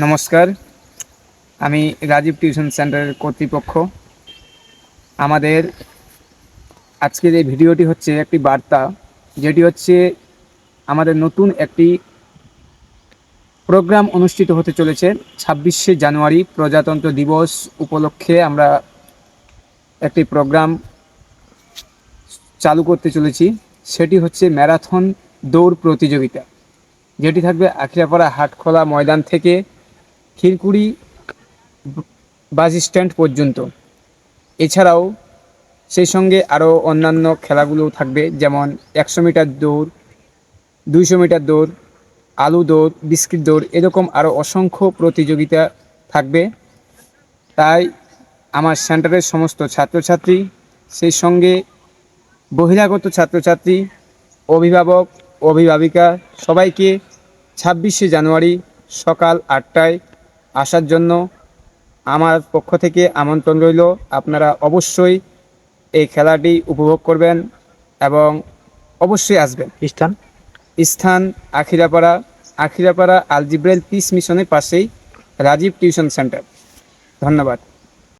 নমস্কার, আমি রাজীব টিউশন সেন্টারের কর্তৃপক্ষ। আমাদের আজকের এই ভিডিওটি হচ্ছে একটি বার্তা, যেটি হচ্ছে আমাদের নতুন একটি প্রোগ্রাম অনুষ্ঠিত হতে চলেছে 26শে জানুয়ারি প্রজাতন্ত্র দিবস উপলক্ষে। আমরা একটি প্রোগ্রাম চালু করতে চলেছি, সেটি হচ্ছে ম্যারাথন দৌড় প্রতিযোগিতা, যেটি থাকবে আখিরাপাড়া হাটখোলা ময়দান থেকে খিরকুড়ি বাস স্ট্যান্ড পর্যন্ত। এছাড়াও সেই সঙ্গে আরও অন্যান্য খেলাগুলো থাকবে, যেমন 100 মিটার দৌড়, 200 মিটার দৌড়, আলু দৌড়, বিস্কিট দৌড়, এরকম আরও অসংখ্য প্রতিযোগিতা থাকবে। তাই আমার সেন্টারের সমস্ত ছাত্রছাত্রী, সেই সঙ্গে বহিরাগত ছাত্রছাত্রী, অভিভাবক, অভিভাবিকা সবাইকে 26শে জানুয়ারি সকাল 8টায় আসার জন্য আমার পক্ষ থেকে আমন্ত্রণ রইল। আপনারা অবশ্যই এই খেলাটি উপভোগ করবেন এবং অবশ্যই আসবেন। স্থান আখিরাপাড়া আল জিব্রাইল পিস মিশনের পাশেই রাজীব টিউশন সেন্টার। ধন্যবাদ।